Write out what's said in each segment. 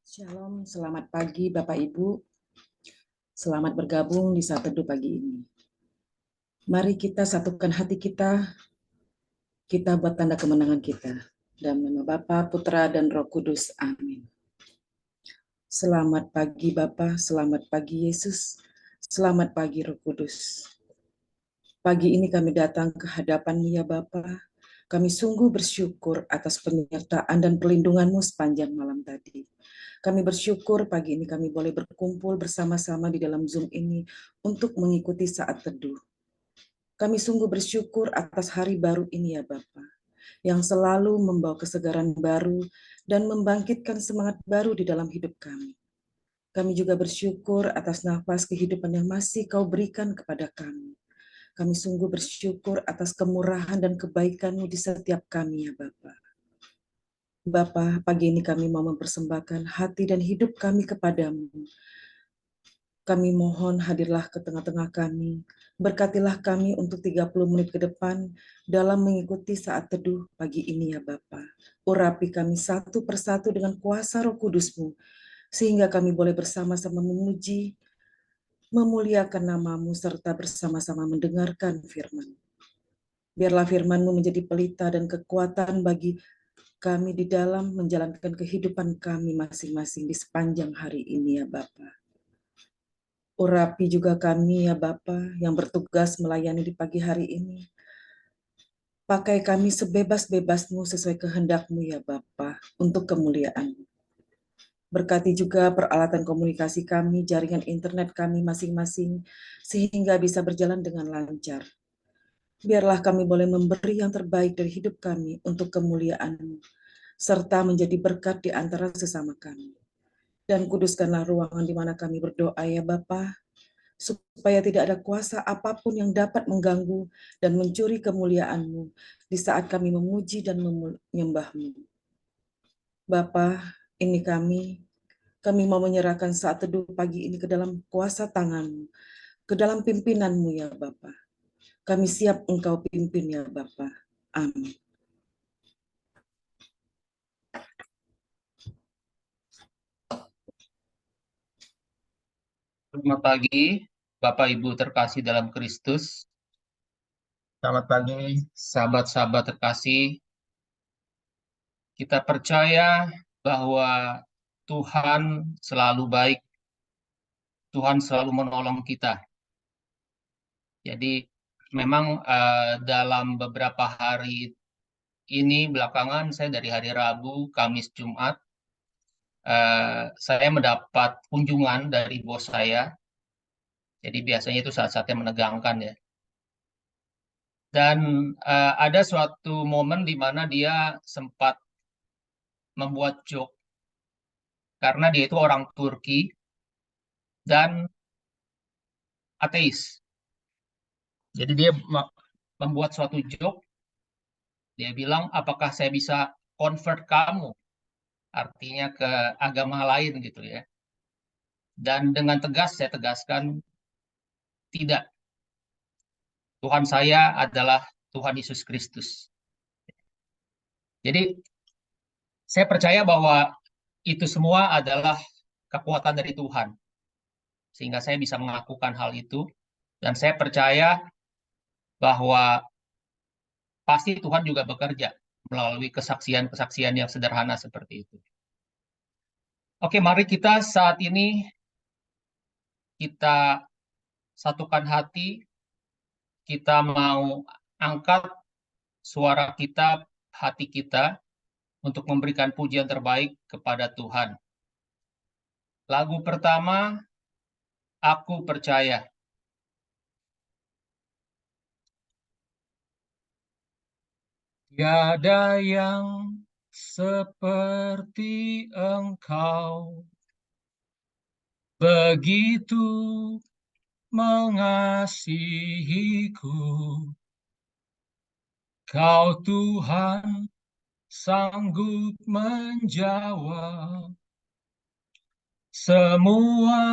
Shalom, selamat pagi Bapak Ibu. Selamat bergabung di saat teduh pagi ini. Mari kita satukan hati kita buat tanda kemenangan kita. Dalam nama Bapa, Putra, dan Roh Kudus. Amin. Selamat pagi Bapa, selamat pagi Yesus, selamat pagi Roh Kudus. Pagi ini kami datang ke hadapan-Mu ya Bapa. Kami sungguh bersyukur atas penyertaan dan perlindungan-Mu sepanjang malam tadi. Kami bersyukur pagi ini kami boleh berkumpul bersama-sama di dalam Zoom ini untuk mengikuti saat teduh. Kami sungguh bersyukur atas hari baru ini ya Bapa, yang selalu membawa kesegaran baru dan membangkitkan semangat baru di dalam hidup kami. Kami juga bersyukur atas nafas kehidupan yang masih Kau berikan kepada kami. Kami sungguh bersyukur atas kemurahan dan kebaikan-Mu di setiap kami ya Bapa. Bapa, pagi ini kami mau mempersembahkan hati dan hidup kami kepadamu. Kami mohon hadirlah ke tengah-tengah kami, berkatilah kami untuk 30 menit ke depan dalam mengikuti saat teduh pagi ini ya Bapa. Urapi kami satu persatu dengan kuasa Roh Kudus-Mu, sehingga kami boleh bersama-sama memuji, memuliakan nama-Mu, serta bersama-sama mendengarkan firman. Biarlah firman-Mu menjadi pelita dan kekuatan bagi kami di dalam menjalankan kehidupan kami masing-masing di sepanjang hari ini ya Bapa. Urapi juga kami ya Bapa yang bertugas melayani di pagi hari ini. Pakai kami sebebas-bebas-Mu sesuai kehendak-Mu ya Bapa untuk kemuliaan-Mu. Berkati juga peralatan komunikasi kami, jaringan internet kami masing-masing, sehingga bisa berjalan dengan lancar. Biarlah kami boleh memberi yang terbaik dari hidup kami untuk kemuliaan-Mu, serta menjadi berkat di antara sesama kami. Dan kuduskanlah ruangan di mana kami berdoa ya Bapa, supaya tidak ada kuasa apapun yang dapat mengganggu dan mencuri kemuliaan-Mu di saat kami memuji dan menyembah-Mu. Bapa, ini kami mau menyerahkan saat teduh pagi ini ke dalam kuasa tangan-Mu, ke dalam pimpinan-Mu ya Bapa. Kami siap Engkau pimpin ya Bapa. Amin. Selamat pagi, Bapak Ibu terkasih dalam Kristus. Selamat pagi, sahabat-sahabat terkasih. Kita percaya bahwa Tuhan selalu baik, Tuhan selalu menolong kita. Jadi memang dalam beberapa hari ini belakangan saya dari hari Rabu, Kamis, Jumat, saya mendapat kunjungan dari bos saya. Jadi biasanya itu saat-saatnya menegangkan ya. Dan ada suatu momen di mana dia sempat membuat joke karena dia itu orang Turki dan ateis. Jadi dia membuat suatu joke, dia bilang, apakah saya bisa convert kamu? Artinya ke agama lain gitu ya. Dan dengan tegas saya tegaskan, tidak. Tuhan saya adalah Tuhan Yesus Kristus. Jadi saya percaya bahwa itu semua adalah kekuatan dari Tuhan. Sehingga saya bisa mengakukan hal itu. Dan saya percaya bahwa pasti Tuhan juga bekerja melalui kesaksian-kesaksian yang sederhana seperti itu. Oke, mari kita saat ini kita satukan hati, kita mau angkat suara kita, hati kita untuk memberikan pujian terbaik kepada Tuhan. Lagu pertama, Aku Percaya. Tiada yang seperti Engkau, begitu mengasihiku. Kau Tuhan sanggup menjawab semua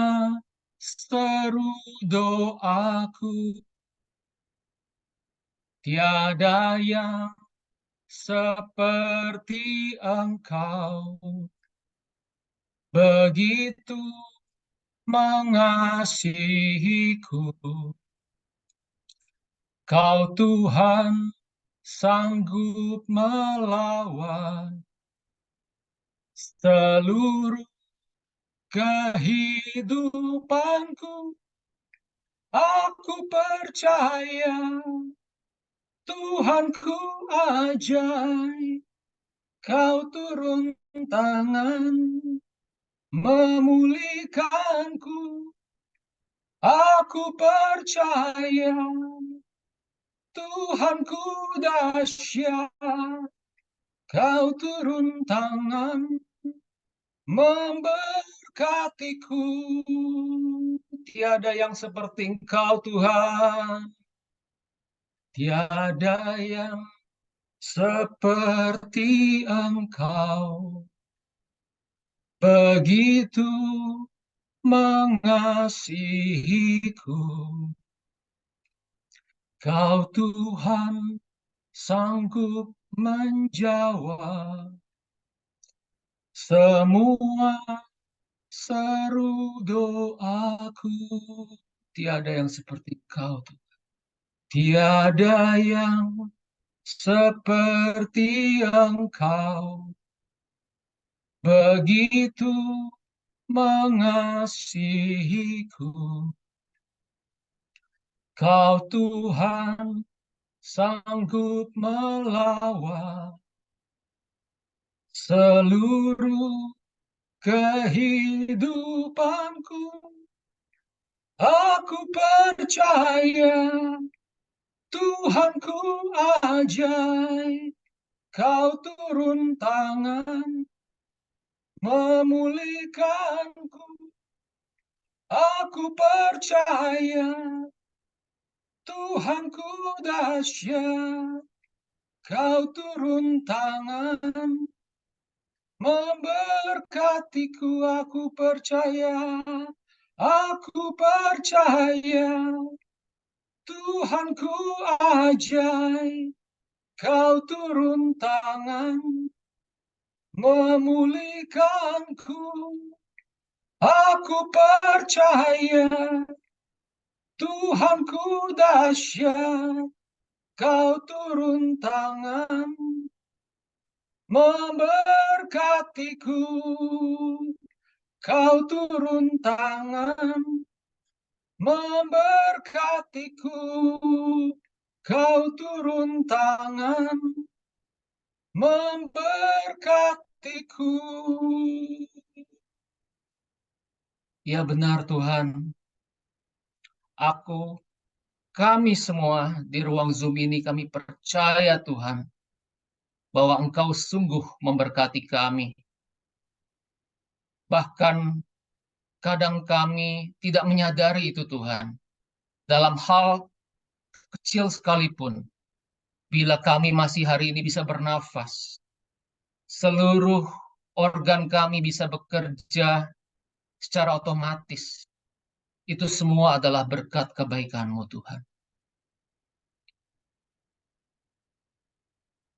seru doaku. Tiada yang seperti Engkau, begitu mengasihiku. Kau Tuhan sanggup melawan seluruh kehidupanku. Aku percaya Tuhanku ajaib. Kau turun tangan memulihkanku. Aku percaya Tuhanku dahsyat. Kau turun tangan memberkatiku. Tiada yang seperti Engkau Tuhan. Tiada yang seperti Engkau. Begitu mengasihiku. Kau Tuhan sanggup menjawab semua seru doaku. Tiada yang seperti Kau, Tuhan. Tiada yang seperti Engkau. Begitu mengasihiku. Kau Tuhan sanggup melawan seluruh kehidupanku. Aku percaya Tuhanku ajaib. Kau turun tangan memulihkanku. Aku percaya Tuhanku dahsyat. Kau turun tangan memberkatiku. Aku percaya Tuhanku ajaib. Kau turun tangan memulihkanku. Aku percaya Tuhanku dahsyat. Kau turun tangan memberkatiku. Kau turun tangan memberkatiku. Kau turun tangan memberkatiku. Ya benar Tuhan, kami semua di ruang Zoom ini kami percaya Tuhan bahwa Engkau sungguh memberkati kami. Bahkan kadang kami tidak menyadari itu Tuhan. Dalam hal kecil sekalipun, bila kami masih hari ini bisa bernafas, seluruh organ kami bisa bekerja secara otomatis. Itu semua adalah berkat kebaikan-Mu Tuhan.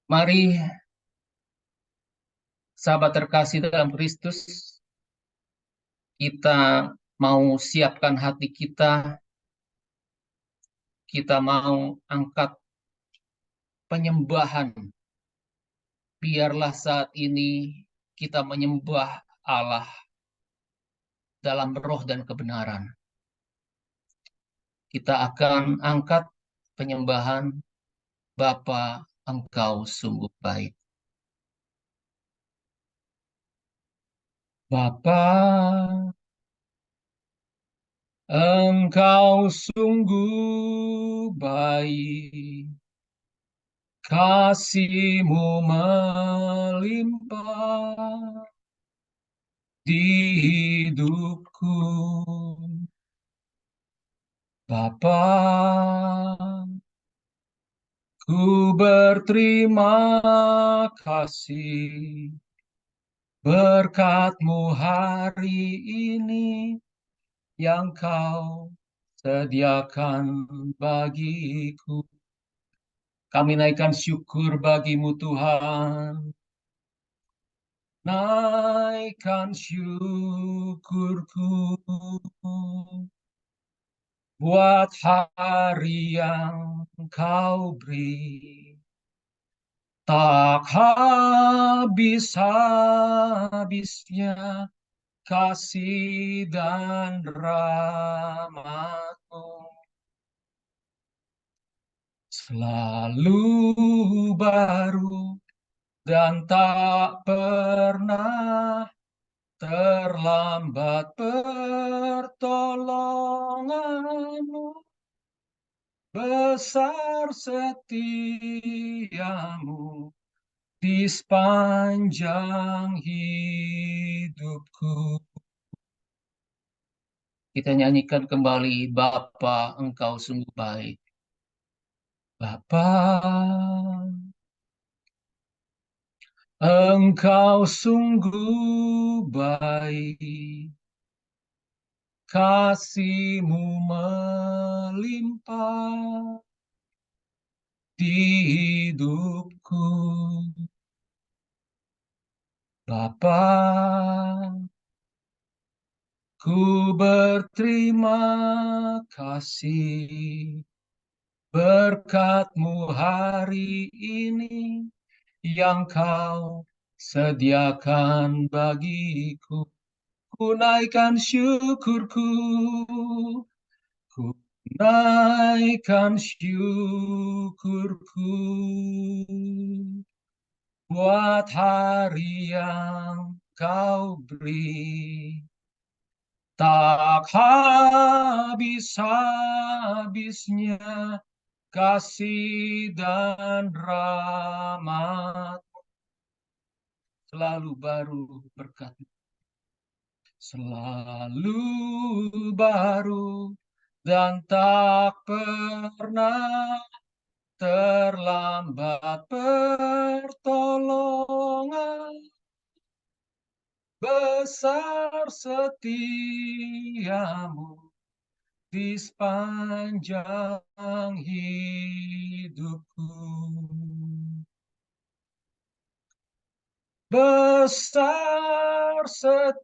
Mari sahabat terkasih dalam Kristus, kita mau siapkan hati kita mau angkat penyembahan. Biarlah saat ini kita menyembah Allah dalam roh dan kebenaran. Kita akan angkat penyembahan Bapa, Engkau sungguh baik. Bapa, Engkau sungguh baik. Kasih-Mu melimpah di hidupku. Bapa, ku berterima kasih berkat-Mu hari ini yang Kau sediakan bagiku. Kami naikkan syukur bagi-Mu Tuhan. naikkan syukurku buat hari yang kau beri. Tak habis-habisnya kasih dan rahmat-Mu. Selalu baru dan tak pernah terlambat pertolongan-Mu. Besar setiamu di sepanjang hidupku. Kita nyanyikan kembali, Bapa, Engkau sungguh baik. Bapa, Engkau sungguh baik. Kasih-Mu melimpah di hidupku. Bapa, ku berterima kasih berkat-Mu hari ini yang Kau sediakan bagiku. Ku naikkan syukurku, ku naikkan syukurku buat hari yang Kau beri. Tak habis-habisnya kasih dan rahmat, selalu baru berkat, selalu baru dan tak pernah terlambat pertolongan. Besar setiamu di sepanjang hidupku. Besar setiamu,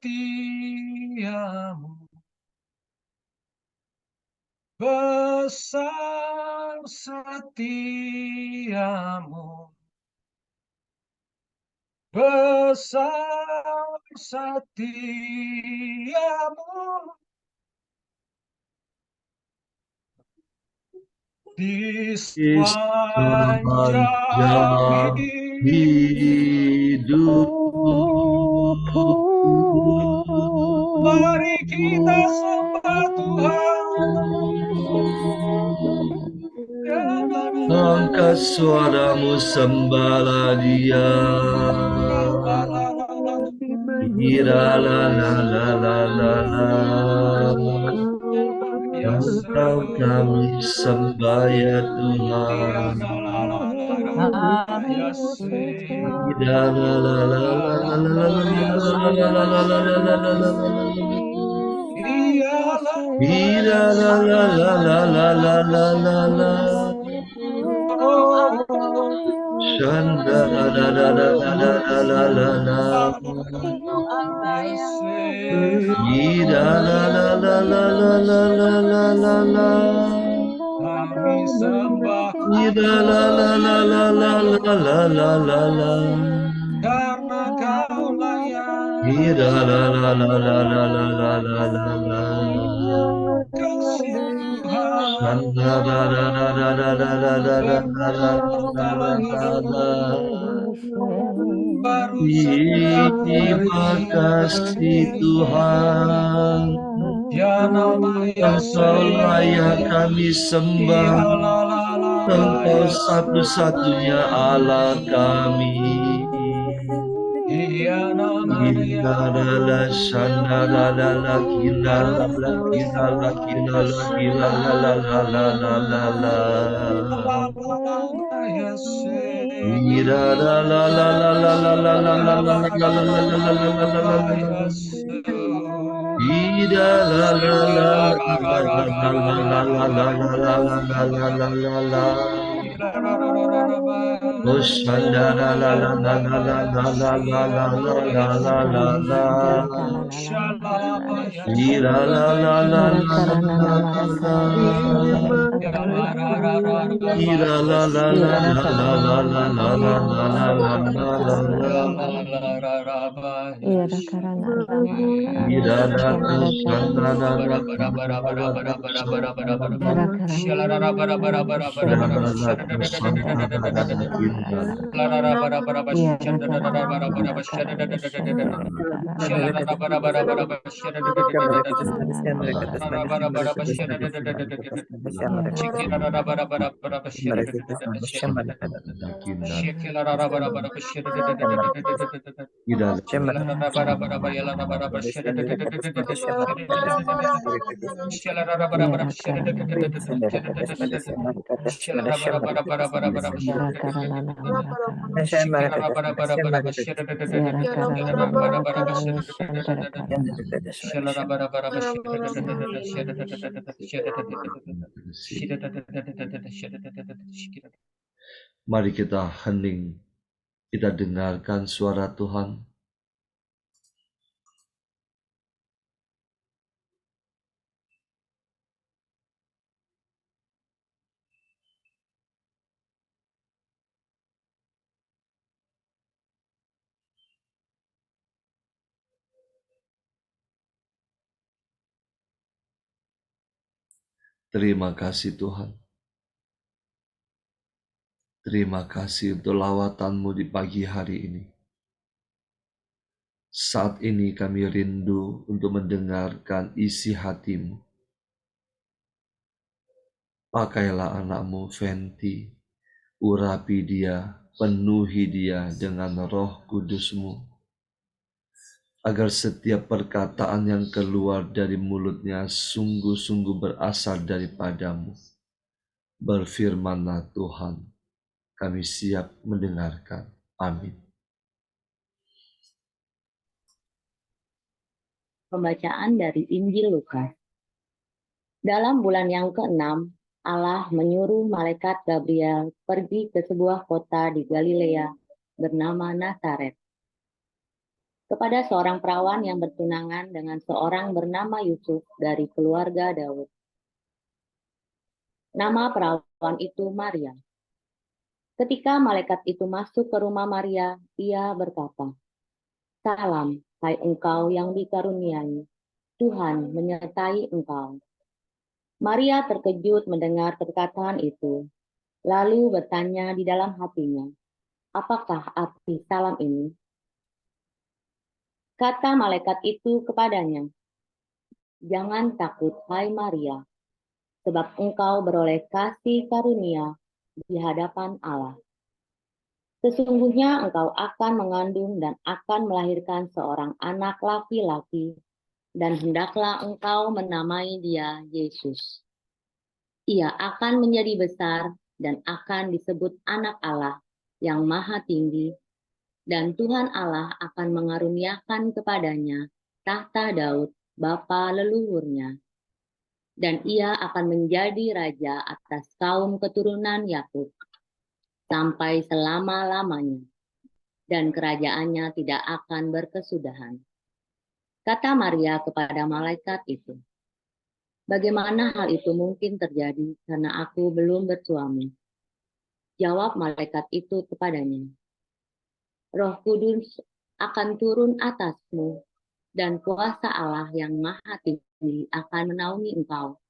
besar setiamu, besar setiamu di sepanjang hidupku. Mari kita sembah Tuhan. Angkat suaramu, sembahlah Dia. Ira la la la la la la. Engkau kami sembah ya Tuhan. Ira la la la la la la la la la la la la la la. Ira la la la la la la la la la. Shanda la la la la la la la la. Ira la la la la la la la la la la. Kami sembah Ira la la la la la la la la la la. karena Kau layak. Ira la la la la la la la la la la. Kasih Tuhan. Shanda la la la la la la la la la la la la la. Baru setiap Terima hari. kasih Tuhan. Ya nama Engkau layak kami sembah. Engkau satu-satunya Allah kami. Ya nama Gila shanda la la la gila la la gila la gila la gila la la la la la la la. Gila la la la la la la la la la la la la la la la la la. Ida la la la la la la la la la la la la la la la la. Oh shanda la la la la la la la la la la la la la la. Ira la la la la la la la la. Ira la la la la la la la la la la la la la la. Ira da da shanda da da shanda da da da shanda da da. Ira da da da shanda da da da ira da. Ira Mari kita hening, kita dengarkan suara Tuhan. Terima kasih Tuhan. Terima kasih untuk lawatanmu di pagi hari ini. Saat ini kami rindu untuk mendengarkan isi hatimu. Pakailah anakmu Fenty, urapi dia, penuhi dia dengan roh kudusmu, agar setiap perkataan yang keluar dari mulutnya sungguh-sungguh berasal daripadamu. Berfirmanlah Tuhan, kami siap mendengarkan. Amin. Pembacaan dari Injil Lukas. Dalam bulan yang ke-6, Allah menyuruh malaikat Gabriel pergi ke sebuah kota di Galilea bernama Nazaret, kepada seorang perawan yang bertunangan dengan seorang bernama Yusuf dari keluarga Daud. Nama perawan itu Maria. Ketika malaikat itu masuk ke rumah Maria, ia berkata, "Salam, hai engkau yang dikaruniai, Tuhan menyertai engkau." Maria terkejut mendengar perkataan itu, lalu bertanya di dalam hatinya, "Apakah arti salam ini?" Kata malaikat itu kepadanya, "Jangan takut, hai Maria, sebab engkau beroleh kasih karunia di hadapan Allah. Sesungguhnya engkau akan mengandung dan akan melahirkan seorang anak laki-laki, dan hendaklah engkau menamai dia Yesus. Ia akan menjadi besar dan akan disebut Anak Allah yang Maha Tinggi, dan Tuhan Allah akan mengaruniakan kepadanya tahta Daud, bapa leluhurnya. Dan ia akan menjadi raja atas kaum keturunan Yakub sampai selama-lamanya, dan kerajaannya tidak akan berkesudahan." Kata Maria kepada malaikat itu, "Bagaimana hal itu mungkin terjadi karena aku belum bersuami?" Jawab malaikat itu kepadanya, "Roh Kudus akan turun atasmu, dan kuasa Allah yang Maha Tinggi akan menaungi engkau.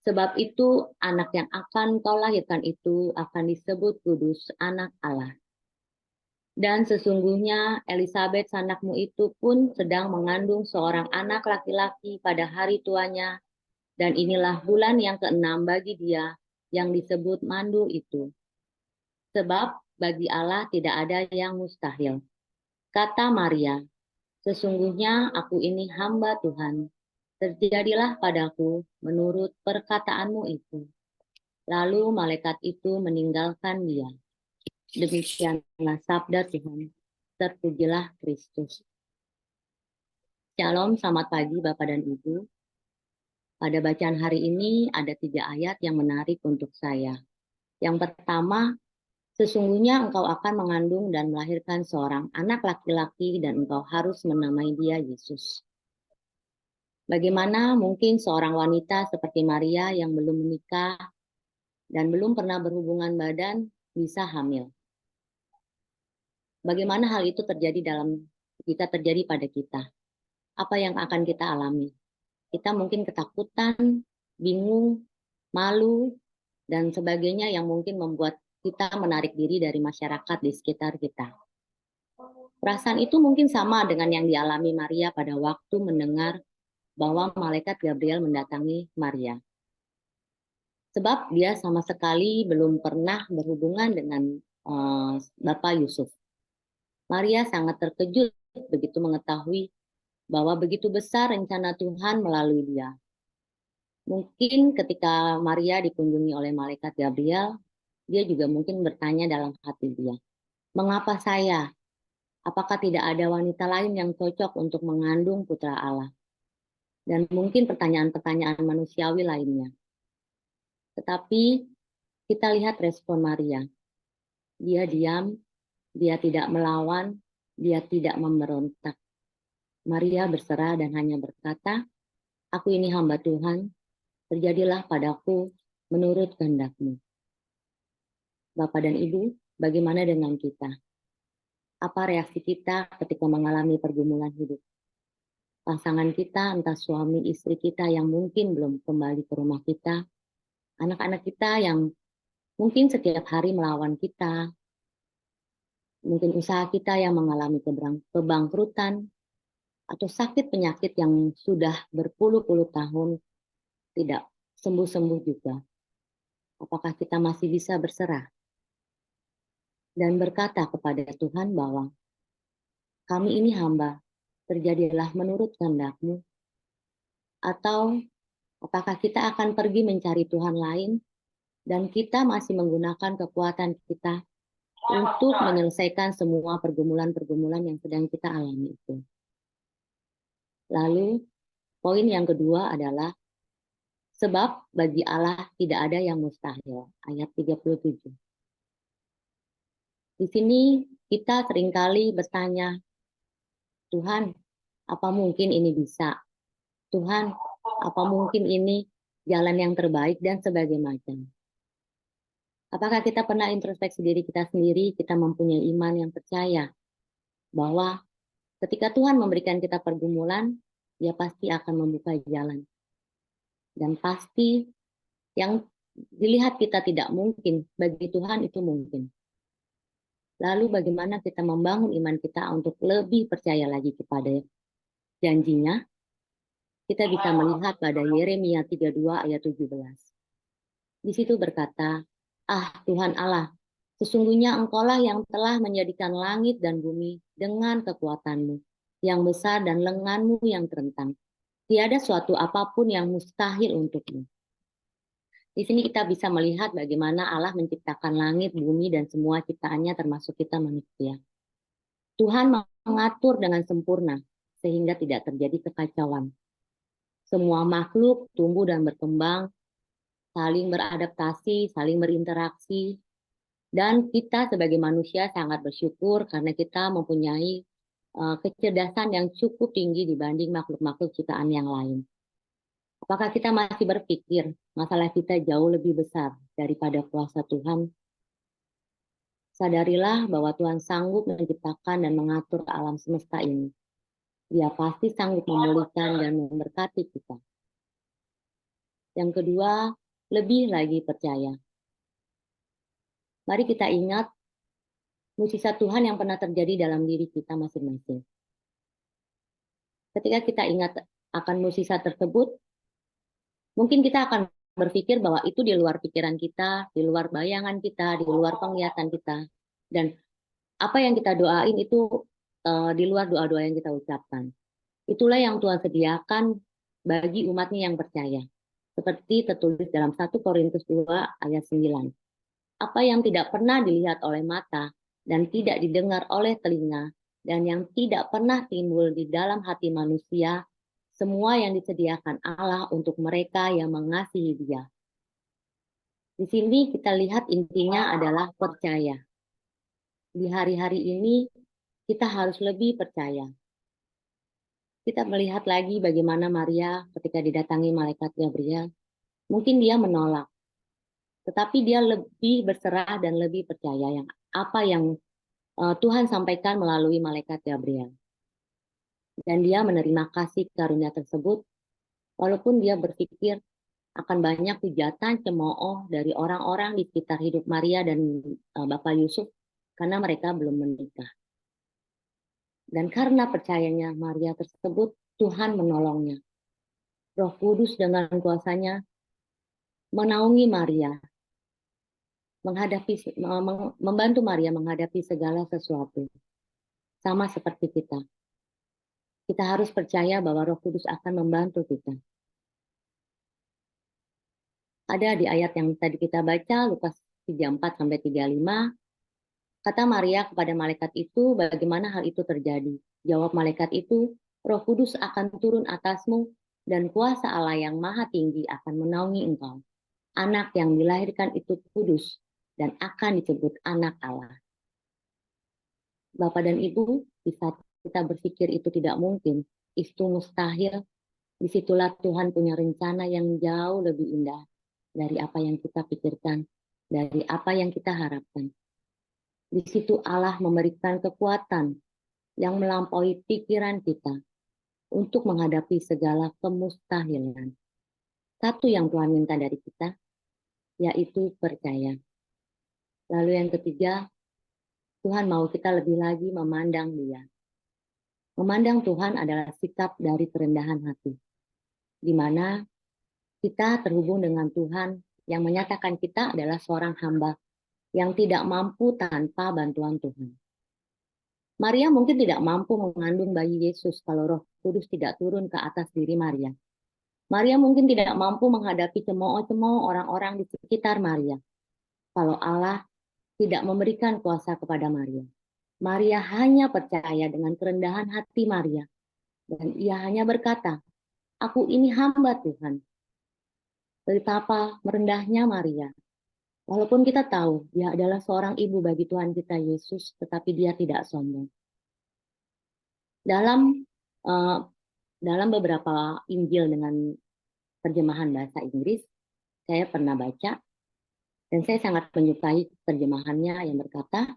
Sebab itu anak yang akan kau lahirkan itu akan disebut kudus, Anak Allah. Dan sesungguhnya Elisabet sanakmu itu pun sedang mengandung seorang anak laki-laki pada hari tuanya, dan inilah bulan yang ke-6 bagi dia yang disebut mandul itu. Sebab bagi Allah tidak ada yang mustahil." Kata Maria, "Sesungguhnya aku ini hamba Tuhan, terjadilah padaku menurut perkataanmu itu." Lalu malaikat itu meninggalkan dia. Demikianlah sabda Tuhan. Terpujilah Kristus. Shalom, selamat pagi Bapak dan Ibu. Pada bacaan hari ini ada 3 ayat yang menarik untuk saya. Yang pertama, Sesungguhnya engkau akan mengandung dan melahirkan seorang anak laki-laki dan engkau harus menamai dia Yesus. Bagaimana mungkin seorang wanita seperti Maria yang belum menikah dan belum pernah berhubungan badan bisa hamil? Bagaimana hal itu terjadi pada kita? Apa yang akan kita alami? Kita mungkin ketakutan, bingung, malu, dan sebagainya yang mungkin membuat kita menarik diri dari masyarakat di sekitar kita. Perasaan itu mungkin sama dengan yang dialami Maria pada waktu mendengar bahwa malaikat Gabriel mendatangi Maria. Sebab dia sama sekali belum pernah berhubungan dengan Bapak Yusuf. Maria sangat terkejut begitu mengetahui bahwa begitu besar rencana Tuhan melalui dia. Mungkin ketika Maria dikunjungi oleh malaikat Gabriel, dia juga mungkin bertanya dalam hati dia, mengapa saya? Apakah tidak ada wanita lain yang cocok untuk mengandung putra Allah? Dan mungkin pertanyaan-pertanyaan manusiawi lainnya. Tetapi kita lihat respon Maria. Dia diam, dia tidak melawan, dia tidak memberontak. Maria berserah dan hanya berkata, aku ini hamba Tuhan, terjadilah padaku menurut kehendak-Mu. Bapak dan Ibu, bagaimana dengan kita? Apa reaksi kita ketika mengalami pergumulan hidup? Pasangan kita, entah suami istri kita yang mungkin belum kembali ke rumah kita, anak-anak kita yang mungkin setiap hari melawan kita, mungkin usaha kita yang mengalami kebangkrutan, atau sakit penyakit yang sudah berpuluh-puluh tahun tidak sembuh-sembuh juga. Apakah kita masih bisa berserah dan berkata kepada Tuhan bahwa kami ini hamba, terjadilah menurut kehendak-Mu? Atau apakah kita akan pergi mencari Tuhan lain dan kita masih menggunakan kekuatan kita untuk menyelesaikan semua pergumulan-pergumulan yang sedang kita alami itu? Lalu poin yang kedua adalah sebab bagi Allah tidak ada yang mustahil, ayat 37. Di sini kita seringkali bertanya, Tuhan, apa mungkin ini bisa? Tuhan, apa mungkin ini jalan yang terbaik dan sebagainya macam. Apakah kita pernah introspeksi diri kita sendiri, kita mempunyai iman yang percaya bahwa ketika Tuhan memberikan kita pergumulan, Dia pasti akan membuka jalan. Dan pasti yang dilihat kita tidak mungkin, bagi Tuhan itu mungkin. Lalu bagaimana kita membangun iman kita untuk lebih percaya lagi kepada janjinya? Kita bisa melihat pada Yeremia 32 ayat 17. Di situ berkata, Tuhan Allah, sesungguhnya Engkaulah yang telah menjadikan langit dan bumi dengan kekuatan-Mu yang besar dan lengan-Mu yang terentang. Tiada suatu apapun yang mustahil untuk-Mu. Di sini kita bisa melihat bagaimana Allah menciptakan langit, bumi, dan semua ciptaannya termasuk kita manusia. Tuhan mengatur dengan sempurna sehingga tidak terjadi kekacauan. Semua makhluk tumbuh dan berkembang, saling beradaptasi, saling berinteraksi, dan kita sebagai manusia sangat bersyukur karena kita mempunyai kecerdasan yang cukup tinggi dibanding makhluk-makhluk ciptaan yang lain. Apakah kita masih berpikir masalah kita jauh lebih besar daripada kuasa Tuhan? Sadarilah bahwa Tuhan sanggup menciptakan dan mengatur alam semesta ini. Dia pasti sanggup memulihkan dan memberkati kita. Yang kedua, lebih lagi percaya. Mari kita ingat mukjizat Tuhan yang pernah terjadi dalam diri kita masing-masing. Ketika kita ingat akan mukjizat tersebut, mungkin kita akan berpikir bahwa itu di luar pikiran kita, di luar bayangan kita, di luar penglihatan kita. Dan apa yang kita doain itu di luar doa-doa yang kita ucapkan. Itulah yang Tuhan sediakan bagi umat-Nya yang percaya. Seperti tertulis dalam 1 Korintus 2 ayat 9. Apa yang tidak pernah dilihat oleh mata dan tidak didengar oleh telinga dan yang tidak pernah timbul di dalam hati manusia, semua yang disediakan Allah untuk mereka yang mengasihi Dia. Di sini kita lihat intinya adalah percaya. Di hari-hari ini kita harus lebih percaya. Kita melihat lagi bagaimana Maria ketika didatangi malaikat Gabriel, mungkin dia menolak, tetapi dia lebih berserah dan lebih percaya apa yang Tuhan sampaikan melalui malaikat Gabriel. Dan dia menerima kasih karunia tersebut, walaupun dia berpikir akan banyak hujatan cemooh dari orang-orang di sekitar hidup Maria dan Bapak Yusuf karena mereka belum menikah. Dan karena percayanya Maria tersebut, Tuhan menolongnya. Roh Kudus dengan kuasanya menaungi Maria, membantu Maria menghadapi segala sesuatu. Sama seperti kita. Kita harus percaya bahwa Roh Kudus akan membantu kita. Ada di ayat yang tadi kita baca, Lukas 34-35, kata Maria kepada malaikat itu, bagaimana hal itu terjadi? Jawab malaikat itu, Roh Kudus akan turun atasmu, dan kuasa Allah yang maha tinggi akan menaungi engkau. Anak yang dilahirkan itu kudus, dan akan disebut anak Allah. Bapak dan Ibu, di saat kita berpikir itu tidak mungkin, itu mustahil, disitulah Tuhan punya rencana yang jauh lebih indah dari apa yang kita pikirkan, dari apa yang kita harapkan. Di situ Allah memberikan kekuatan yang melampaui pikiran kita untuk menghadapi segala kemustahilan. Satu yang Tuhan minta dari kita, yaitu percaya. Lalu yang ketiga, Tuhan mau kita lebih lagi memandang Dia. Memandang Tuhan adalah sikap dari kerendahan hati, di mana kita terhubung dengan Tuhan yang menyatakan kita adalah seorang hamba yang tidak mampu tanpa bantuan Tuhan. Maria mungkin tidak mampu mengandung bayi Yesus kalau Roh Kudus tidak turun ke atas diri Maria. Maria mungkin tidak mampu menghadapi cemooh-cemooh orang-orang di sekitar Maria kalau Allah tidak memberikan kuasa kepada Maria. Maria hanya percaya dengan kerendahan hati Maria, dan ia hanya berkata, "Aku ini hamba Tuhan." Betapa merendahnya Maria. Walaupun kita tahu dia adalah seorang ibu bagi Tuhan kita Yesus, tetapi dia tidak sombong. Dalam beberapa Injil dengan terjemahan bahasa Inggris, saya pernah baca, dan saya sangat menyukai terjemahannya yang berkata,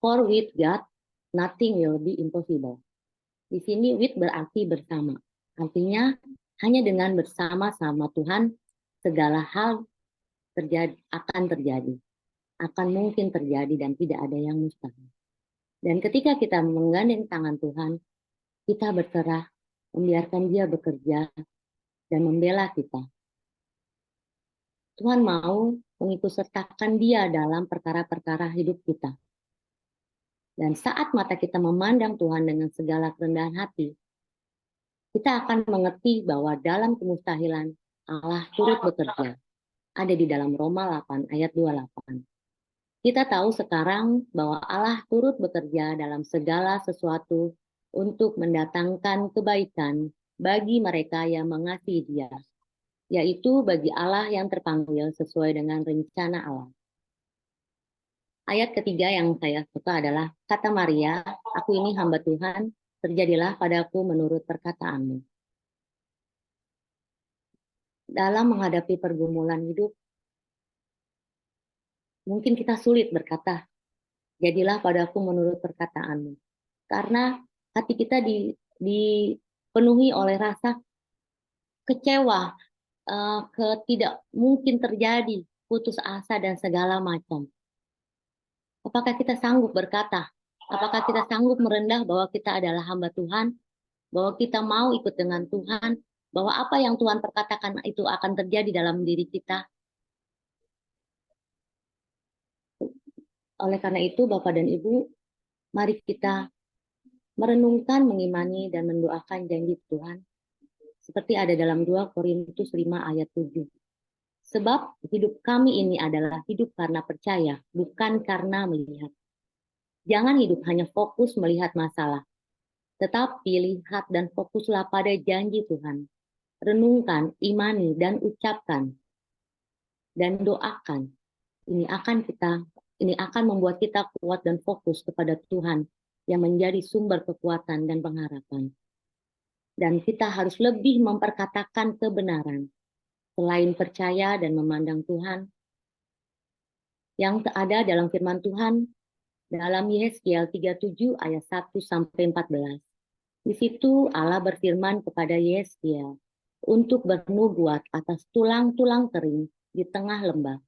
"For with God, nothing will be impossible." Di sini with berarti bersama. Artinya, hanya dengan bersama-sama Tuhan, segala hal akan terjadi. Akan mungkin terjadi dan tidak ada yang mustahil. Dan ketika kita menggandeng tangan Tuhan, kita berserah, membiarkan Dia bekerja, dan membela kita. Tuhan mau mengikutsertakan Dia dalam perkara-perkara hidup kita. Dan saat mata kita memandang Tuhan dengan segala kerendahan hati, kita akan mengerti bahwa dalam kemustahilan Allah turut bekerja. Ada di dalam Roma 8 ayat 28. Kita tahu sekarang bahwa Allah turut bekerja dalam segala sesuatu untuk mendatangkan kebaikan bagi mereka yang mengasihi Dia, yaitu bagi Allah yang terpanggil sesuai dengan rencana Allah. Ayat ketiga yang saya suka adalah, kata Maria, "Aku ini hamba Tuhan, terjadilah padaku menurut perkataanmu." Dalam menghadapi pergumulan hidup, mungkin kita sulit berkata, "Jadilah padaku menurut perkataanmu." Karena hati kita dipenuhi oleh rasa kecewa, tidak mungkin terjadi, putus asa dan segala macam. Apakah kita sanggup berkata? Apakah kita sanggup merendah bahwa kita adalah hamba Tuhan? Bahwa kita mau ikut dengan Tuhan? Bahwa apa yang Tuhan perkatakan itu akan terjadi dalam diri kita? Oleh karena itu, Bapak dan Ibu, mari kita merenungkan, mengimani, dan mendoakan janji Tuhan. Seperti ada dalam 2 Korintus 5 ayat 7. Sebab hidup kami ini adalah hidup karena percaya, bukan karena melihat. Jangan hidup hanya fokus melihat masalah, tetapi lihat dan fokuslah pada janji Tuhan. Renungkan, imani, dan ucapkan. dan doakan. Ini akan membuat kita kuat dan fokus kepada Tuhan yang menjadi sumber kekuatan dan pengharapan. Dan kita harus lebih memperkatakan kebenaran. Selain percaya dan memandang Tuhan, yang ada dalam firman Tuhan, dalam Yesaya 37 ayat 1-14. Di situ Allah berfirman kepada Yesaya untuk bernubuat atas tulang-tulang kering di tengah lembah.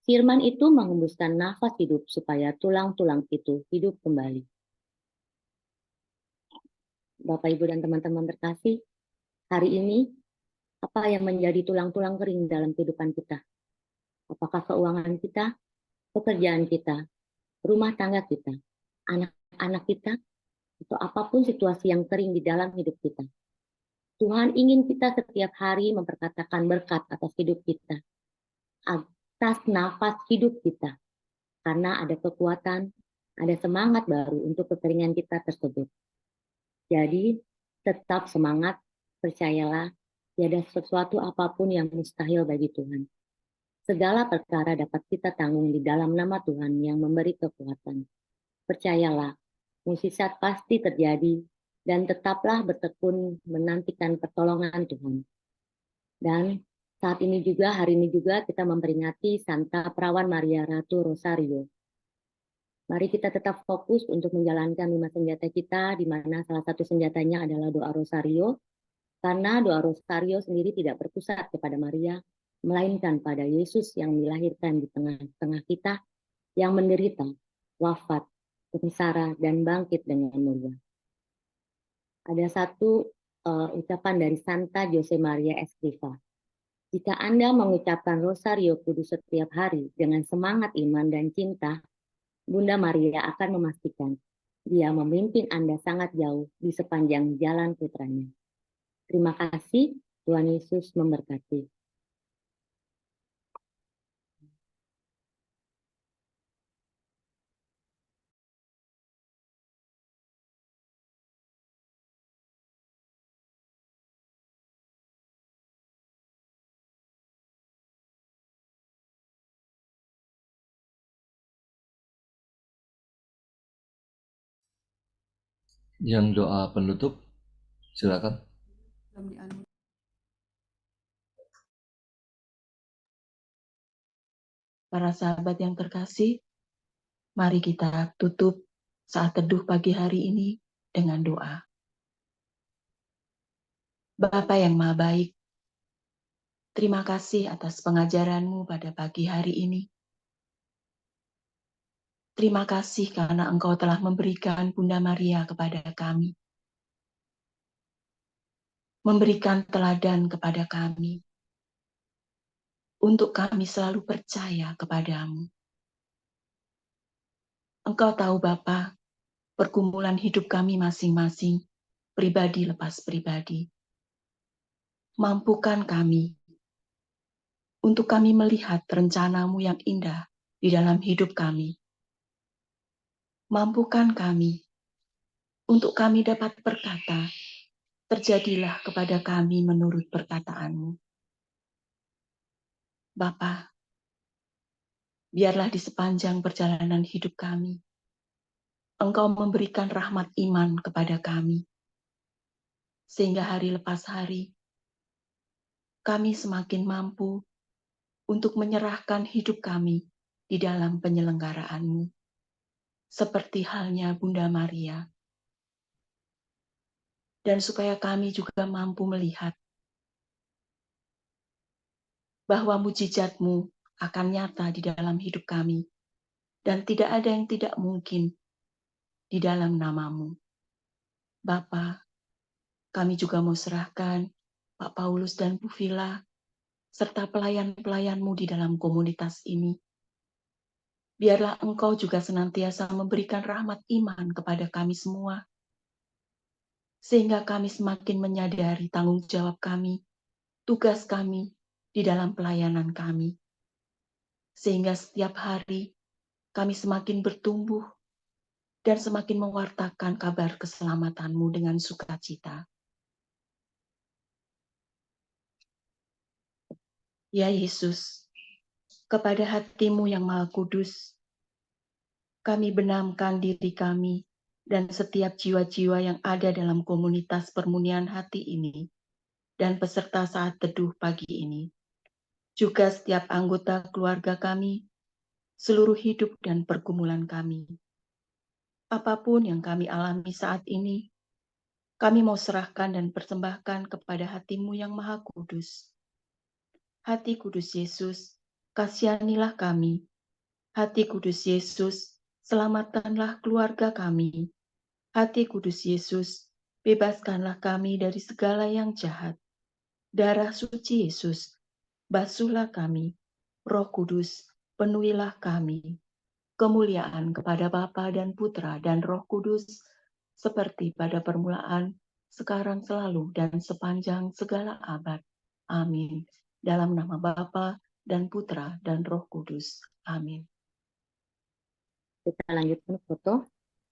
Firman itu menghembuskan nafas hidup supaya tulang-tulang itu hidup kembali. Bapak, Ibu, dan teman-teman terkasih, hari ini apa yang menjadi tulang-tulang kering dalam kehidupan kita? Apakah keuangan kita, pekerjaan kita, rumah tangga kita, anak-anak kita, atau apapun situasi yang kering di dalam hidup kita? Tuhan ingin kita setiap hari memperkatakan berkat atas hidup kita, atas nafas hidup kita, karena ada kekuatan, ada semangat baru untuk kekeringan kita tersebut. Jadi, tetap semangat, percayalah, tiada sesuatu apapun yang mustahil bagi Tuhan. Segala perkara dapat kita tanggung di dalam nama Tuhan yang memberi kekuatan. Percayalah, mukjizat pasti terjadi, dan tetaplah bertekun menantikan pertolongan Tuhan. Dan saat ini juga, hari ini juga kita memperingati Santa Perawan Maria Ratu Rosario. Mari kita tetap fokus untuk menjalankan 5 senjata kita, di mana salah satu senjatanya adalah doa Rosario, karena doa Rosario sendiri tidak berpusat kepada Maria, melainkan pada Yesus yang dilahirkan di tengah-tengah kita, yang menderita, wafat, sengsara, dan bangkit dengan mulia. Ada satu ucapan dari Santa Jose Maria Escriva. Jika Anda mengucapkan Rosario Kudus setiap hari dengan semangat iman dan cinta, Bunda Maria akan memastikan Dia memimpin Anda sangat jauh di sepanjang jalan putranya. Terima kasih, Tuhan Yesus memberkati. Yang doa penutup, silakan. Para sahabat yang terkasih, mari kita tutup saat teduh pagi hari ini dengan doa. Bapa yang Maha Baik, terima kasih atas pengajaran-Mu pada pagi hari ini. Terima kasih karena Engkau telah memberikan Bunda Maria kepada kami. Memberikan teladan kepada kami. Untuk kami selalu percaya kepadamu. Engkau tahu Bapa, pergumulan hidup kami masing-masing, pribadi lepas pribadi. Mampukan kami untuk kami melihat rencana-Mu yang indah di dalam hidup kami. Mampukan kami untuk kami dapat berkata, terjadilah kepada kami menurut perkataan-Mu. Bapa, biarlah di sepanjang perjalanan hidup kami, Engkau memberikan rahmat iman kepada kami, sehingga hari lepas hari, kami semakin mampu untuk menyerahkan hidup kami di dalam penyelenggaraan-Mu, seperti halnya Bunda Maria. Dan supaya kami juga mampu melihat bahwa mujizat-Mu akan nyata di dalam hidup kami, dan tidak ada yang tidak mungkin di dalam nama-Mu. Bapa, kami juga mau serahkan Pak Paulus dan Bu Vila, serta pelayan-pelayan-Mu di dalam komunitas ini. Biarlah Engkau juga senantiasa memberikan rahmat iman kepada kami semua, sehingga kami semakin menyadari tanggung jawab kami, tugas kami di dalam pelayanan kami. Sehingga setiap hari kami semakin bertumbuh dan semakin mewartakan kabar keselamatan-Mu dengan sukacita. Ya Yesus, kepada hati-Mu yang Maha Kudus, kami benamkan diri kami dan setiap jiwa-jiwa yang ada dalam komunitas permunian hati ini dan peserta saat teduh pagi ini. Juga setiap anggota keluarga kami, seluruh hidup dan pergumulan kami. Apapun yang kami alami saat ini, kami mau serahkan dan persembahkan kepada hati-Mu yang Maha Kudus. Hati Kudus Yesus, kasihanilah kami. Hati Kudus Yesus, selamatkanlah keluarga kami. Hati Kudus Yesus, bebaskanlah kami dari segala yang jahat. Darah suci Yesus, basuhlah kami. Roh Kudus, penuhilah kami. Kemuliaan kepada Bapa dan Putra dan Roh Kudus, seperti pada permulaan, sekarang selalu, dan sepanjang segala abad. Amin. Dalam nama Bapa dan Putra dan Roh Kudus. Amin. Kita lanjutkan foto.